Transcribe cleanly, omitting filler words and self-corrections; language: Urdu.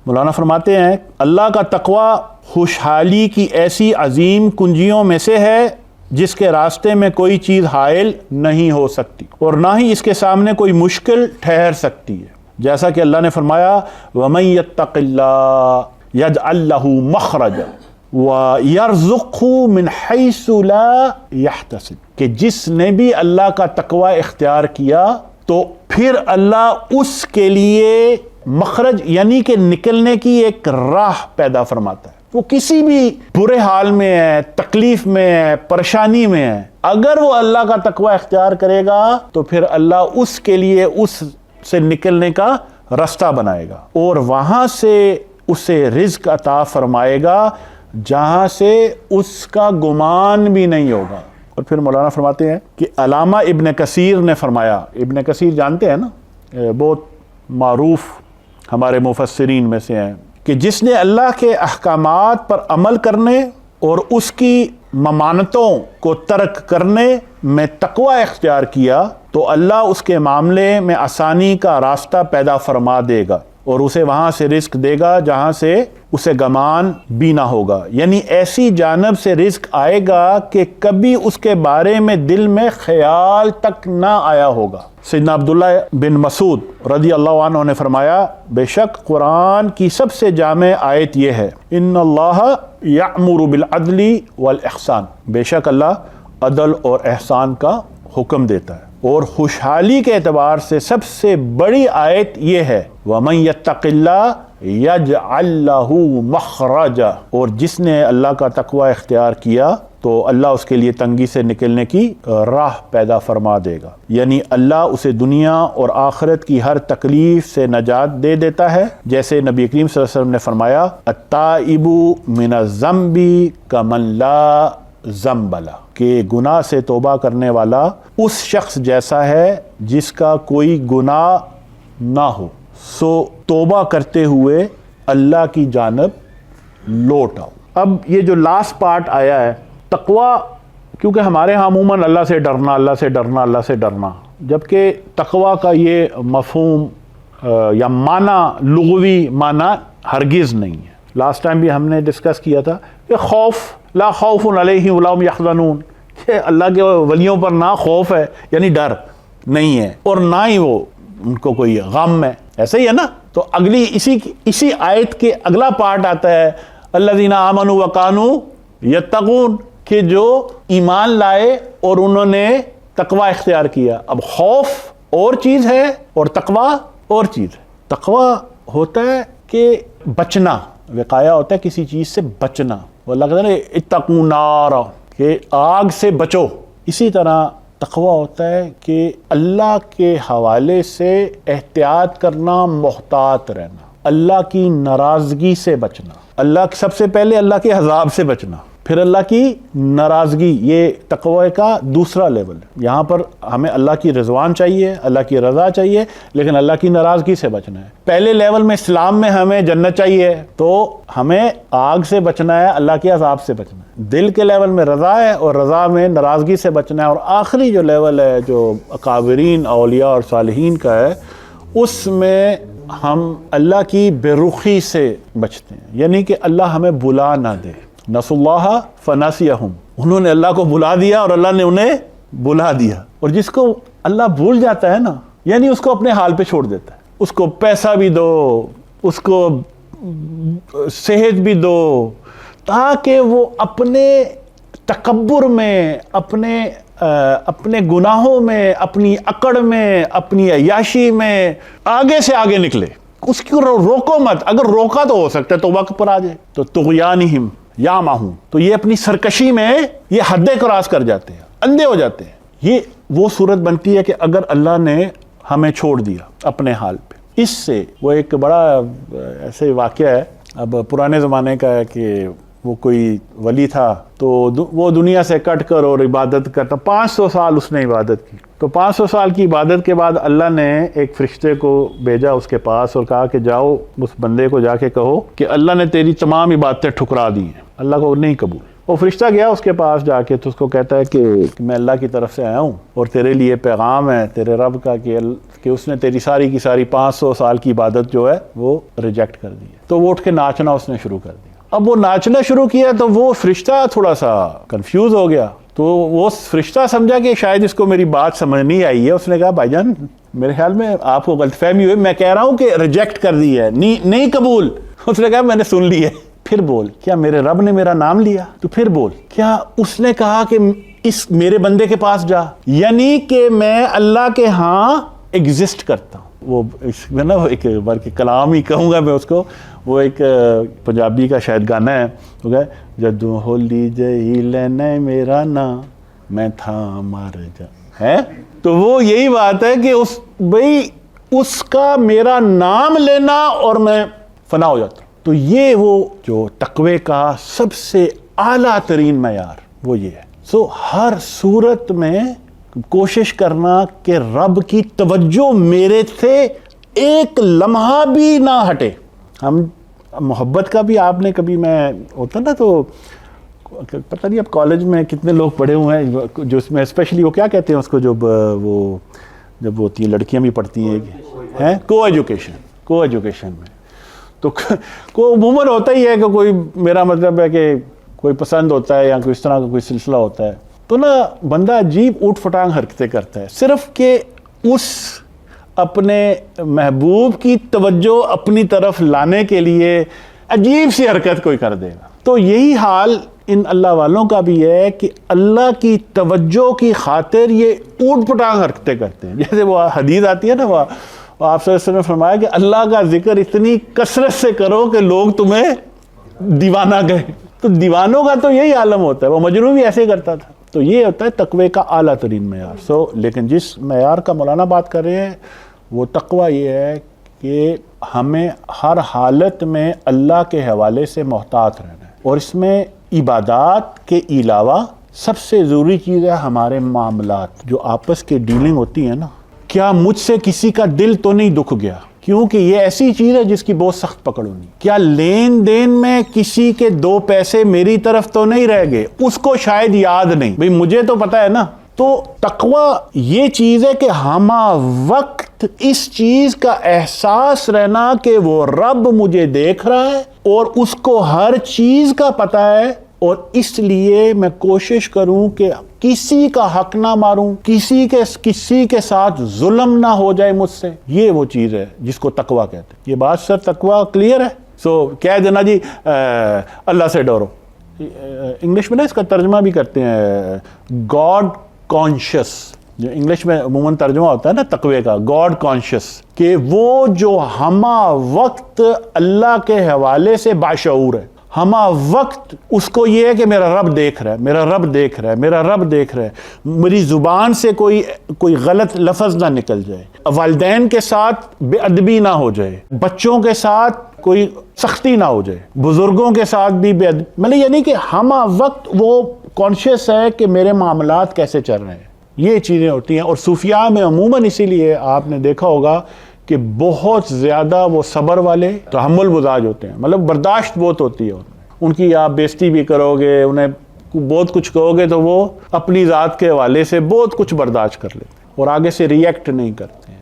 مولانا فرماتے ہیں اللہ کا تقوی خوشحالی کی ایسی عظیم کنجیوں میں سے ہے جس کے راستے میں کوئی چیز حائل نہیں ہو سکتی اور نہ ہی اس کے سامنے کوئی مشکل ٹھہر سکتی ہے، جیسا کہ اللہ نے فرمایا وَمَن يَتَّقِ اللَّهَ يَجْعَل لَّهُ مَخْرَجًا وَيَرْزُقْهُ مِنْ حَيْثُ لَا يَحْتَسِبُ، کہ جس نے بھی اللہ کا تقوی اختیار کیا تو پھر اللہ اس کے لیے مخرج یعنی کہ نکلنے کی ایک راہ پیدا فرماتا ہے۔ وہ کسی بھی برے حال میں ہے، تکلیف میں ہے، پریشانی میں ہے، اگر وہ اللہ کا تقوی اختیار کرے گا تو پھر اللہ اس کے لیے اس سے نکلنے کا راستہ بنائے گا اور وہاں سے اسے رزق عطا فرمائے گا جہاں سے اس کا گمان بھی نہیں ہوگا۔ اور پھر مولانا فرماتے ہیں کہ علامہ ابن کثیر نے فرمایا، ابن کثیر جانتے ہیں نا، بہت معروف ہمارے مفسرین میں سے ہیں، کہ جس نے اللہ کے احکامات پر عمل کرنے اور اس کی ممانتوں کو ترک کرنے میں تقوی اختیار کیا تو اللہ اس کے معاملے میں آسانی کا راستہ پیدا فرما دے گا اور اسے وہاں سے رزق دے گا جہاں سے اسے گمان بھی نہ ہوگا، یعنی ایسی جانب سے رزق آئے گا کہ کبھی اس کے بارے میں دل میں خیال تک نہ آیا ہوگا۔ سیدنا عبداللہ بن مسعود رضی اللہ عنہ نے فرمایا بے شک قرآن کی سب سے جامع آیت یہ ہے ان اللہ یأمر بالعدل والاحسان، بے شک اللہ عدل اور احسان کا حکم دیتا ہے۔ اور خوشحالی کے اعتبار سے سب سے بڑی آیت یہ ہے وَمَن يَتَّقِ اللَّهَ يَجْعَل لَّهُ مَخْرَجًا، اور جس نے اللہ کا تقوی اختیار کیا تو اللہ اس کے لیے تنگی سے نکلنے کی راہ پیدا فرما دے گا، یعنی اللہ اسے دنیا اور آخرت کی ہر تکلیف سے نجات دے دیتا ہے، جیسے نبی کریم صلی اللہ علیہ وسلم نے فرمایا التائب من الذنب کمن لا ذنب لہ، کہ گناہ سے توبہ کرنے والا اس شخص جیسا ہے جس کا کوئی گناہ نہ ہو، سو توبہ کرتے ہوئے اللہ کی جانب لوٹ آؤ۔ اب یہ جو لاسٹ پارٹ آیا ہے تقوی، کیونکہ ہمارے ہاں عموماً اللہ سے ڈرنا، اللہ سے ڈرنا، اللہ سے ڈرنا، جبکہ تقوی کا یہ مفہوم یا معنی لغوی معنی ہرگز نہیں ہے۔ لاسٹ ٹائم بھی ہم نے ڈسکس کیا تھا کہ خوف، لا خوف علیہم ولا ہم یحزنون، کہ اللہ کے ولیوں پر نہ خوف ہے یعنی ڈر نہیں ہے اور نہ ہی وہ ان کو کوئی غم ہے، ایسے ہی ہے نا۔ تو اگلی اسی آیت کے اگلا پارٹ آتا ہے الذین آمنوا وکانوا یتقون، کہ جو ایمان لائے اور انہوں نے تقوی اختیار کیا۔ اب خوف اور چیز ہے اور تقوی اور چیز ہے۔ تقوی ہوتا ہے کہ بچنا، وقایا ہوتا ہے کسی چیز سے بچنا، وہ اللہ کہتا ہے اتقوا نار، کہ آگ سے بچو۔ اسی طرح تقوی ہوتا ہے کہ اللہ کے حوالے سے احتیاط کرنا، محتاط رہنا، اللہ کی ناراضگی سے بچنا، سب سے پہلے اللہ کے عذاب سے بچنا، پھر اللہ کی ناراضگی، یہ تقوی کا دوسرا لیول ہے۔ یہاں پر ہمیں اللہ کی رضوان چاہیے، اللہ کی رضا چاہیے، لیکن اللہ کی ناراضگی سے بچنا ہے۔ پہلے لیول میں اسلام میں ہمیں جنت چاہیے تو ہمیں آگ سے بچنا ہے، اللہ کے عذاب سے بچنا ہے۔ دل کے لیول میں رضا ہے اور رضا میں ناراضگی سے بچنا ہے، اور آخری جو لیول ہے جو اکابرین، اولیاء اور صالحین کا ہے، اس میں ہم اللہ کی بے رخی سے بچتے ہیں، یعنی کہ اللہ ہمیں بلا نہ دے۔ نسوا اللہ فنسیہم، انہوں نے اللہ کو بلا دیا اور اللہ نے انہیں بلا دیا۔ اور جس کو اللہ بھول جاتا ہے نا، یعنی اس کو اپنے حال پہ چھوڑ دیتا ہے، اس کو پیسہ بھی دو، اس کو صحت بھی دو، تاکہ وہ اپنے تکبر میں، اپنے گناہوں میں، اپنی اکڑ میں، اپنی عیاشی میں آگے سے آگے نکلے۔ اس کی روکو مت، اگر روکا تو ہو سکتا ہے تو وقت پر آ جائے۔ تو طغیانہم یا ماہوں، تو یہ اپنی سرکشی میں یہ حدیں کراس کر جاتے ہیں، اندھے ہو جاتے ہیں۔ یہ وہ صورت بنتی ہے کہ اگر اللہ نے ہمیں چھوڑ دیا اپنے حال پہ۔ اس سے وہ ایک بڑا ایسے واقعہ ہے، اب پرانے زمانے کا ہے، کہ وہ کوئی ولی تھا تو وہ دنیا سے کٹ کر اور عبادت کرتا، 500 سال اس نے عبادت کی۔ تو 500 سال کی عبادت کے بعد اللہ نے ایک فرشتے کو بھیجا اس کے پاس اور کہا کہ جاؤ اس بندے کو جا کے کہو کہ اللہ نے تیری تمام عبادتیں ٹھکرا دی ہیں، اللہ کو نہیں قبول۔ وہ فرشتہ گیا اس کے پاس جا کے تو اس کو کہتا ہے کہ میں اللہ کی طرف سے آیا ہوں اور تیرے لیے پیغام ہے تیرے رب کا کہ اس نے تیری ساری کی ساری 500 سال کی عبادت جو ہے وہ ریجیکٹ کر دی ہے۔ تو وہ اٹھ کے ناچنا اس نے شروع کر دیا۔ اب وہ ناچنا شروع کیا تو وہ فرشتہ تھوڑا سا کنفیوز ہو گیا، تو وہ فرشتہ سمجھا کہ شاید اس کو میری بات سمجھ نہیں آئی ہے۔ اس نے کہا بھائی جان میرے خیال میں آپ کو غلط فہمی ہوئی، میں کہہ رہا ہوں کہ ریجیکٹ کر دی ہے، نہیں قبول۔ اس نے کہا میں نے سن لی ہے۔ پھر بول، کیا میرے رب نے میرا نام لیا؟ تو پھر بول، کیا اس نے کہا کہ اس میرے بندے کے پاس جا، یعنی کہ میں اللہ کے ہاں ایگزسٹ کرتا ہوں۔ وہ اس میں نا ایک بلکہ کلام ہی کہوں گا میں اس کو، وہ ایک پنجابی کا شاید گانا ہے، وہ کہ جدوں ہولی جئی لینا میرا نام میں تھا مر جا ہے۔ تو وہ یہی بات ہے کہ اس کا میرا نام لینا اور میں فنا ہو جاتا ہوں۔ تو یہ وہ جو تقوی کا سب سے اعلیٰ ترین معیار وہ یہ ہے۔ سو ہر صورت میں کوشش کرنا کہ رب کی توجہ میرے سے ایک لمحہ بھی نہ ہٹے۔ ہم محبت کا بھی آپ نے کبھی، میں ہوتا نا تو پتہ نہیں اب کالج میں کتنے لوگ پڑھے ہوئے ہیں جو اس میں اسپیشلی وہ کیا کہتے ہیں اس کو جب ہوتی ہیں لڑکیاں بھی پڑھتی ہیں کو ایجوکیشن میں، تو کو عموماً ہوتا ہی ہے کہ کوئی، میرا مطلب ہے کہ کوئی پسند ہوتا ہے یا کوئی اس طرح کا کوئی سلسلہ ہوتا ہے تو نا بندہ عجیب اوٹ پٹانگ حرکتیں کرتا ہے صرف کہ اس اپنے محبوب کی توجہ اپنی طرف لانے کے لیے عجیب سی حرکت کوئی کر دے گا۔ تو یہی حال ان اللہ والوں کا بھی ہے کہ اللہ کی توجہ کی خاطر یہ اوٹ پٹانگ حرکتیں کرتے ہیں۔ جیسے وہ حدیث آتی ہے نا، وہ آپ صلی اللہ علیہ وسلم نے فرمایا کہ اللہ کا ذکر اتنی کثرت سے کرو کہ لوگ تمہیں دیوانہ کہیں۔ تو دیوانوں کا تو یہی عالم ہوتا ہے، وہ مجنون بھی ایسے کرتا تھا۔ تو یہ ہوتا ہے تقوی کا اعلیٰ ترین معیار۔ لیکن جس معیار کا مولانا بات کر رہے ہیں وہ تقوی یہ ہے کہ ہمیں ہر حالت میں اللہ کے حوالے سے محتاط رہنا ہے، اور اس میں عبادات کے علاوہ سب سے ضروری چیز ہے ہمارے معاملات، جو آپس کے ڈیلنگ ہوتی ہے نا۔ کیا مجھ سے کسی کا دل تو نہیں دکھ گیا؟ کیونکہ یہ ایسی چیز ہے جس کی بہت سخت پکڑ ہونی۔ کیا لین دین میں کسی کے 2 پیسے میری طرف تو نہیں رہ گئے؟ اس کو شاید یاد نہیں، بھئی مجھے تو پتا ہے نا۔ تو تقوی یہ چیز ہے کہ ہمہ وقت اس چیز کا احساس رہنا کہ وہ رب مجھے دیکھ رہا ہے اور اس کو ہر چیز کا پتہ ہے، اور اس لیے میں کوشش کروں کہ کسی کا حق نہ ماروں، کسی کے ساتھ ظلم نہ ہو جائے مجھ سے۔ یہ وہ چیز ہے جس کو تقوی کہتے ہیں۔ یہ بات سر تقوی کلیئر ہے؟ کہہ دینا جی اللہ سے ڈرو، انگلش میں نا اس کا ترجمہ بھی کرتے ہیں گاڈ کانشیس، جو انگلش میں عموماً ترجمہ ہوتا ہے نا تقوی کا، گاڈ کانشیس، کہ وہ جو ہمہ وقت اللہ کے حوالے سے باشعور ہے۔ ہمہ وقت اس کو یہ ہے کہ میرا رب دیکھ رہا ہے، میرا رب دیکھ رہا ہے، میرا رب دیکھ رہا ہے، میری زبان سے کوئی غلط لفظ نہ نکل جائے، والدین کے ساتھ بے ادبی نہ ہو جائے، بچوں کے ساتھ کوئی سختی نہ ہو جائے، بزرگوں کے ساتھ بھی بے ادبی، مطلب یعنی کہ ہمہ وقت وہ کانشیس ہے کہ میرے معاملات کیسے چل رہے ہیں۔ یہ چیزیں ہوتی ہیں، اور صوفیاء میں عموماً اسی لیے آپ نے دیکھا ہوگا کہ بہت زیادہ وہ صبر والے، تحمل مزاج ہوتے ہیں، مطلب برداشت بہت ہوتی ہے ان کی۔ آپ بیزتی بھی کرو گے، انہیں بہت کچھ کہو گے تو وہ اپنی ذات کے حوالے سے بہت کچھ برداشت کر لیتے ہیں اور آگے سے ریئیکٹ نہیں کرتے ہیں۔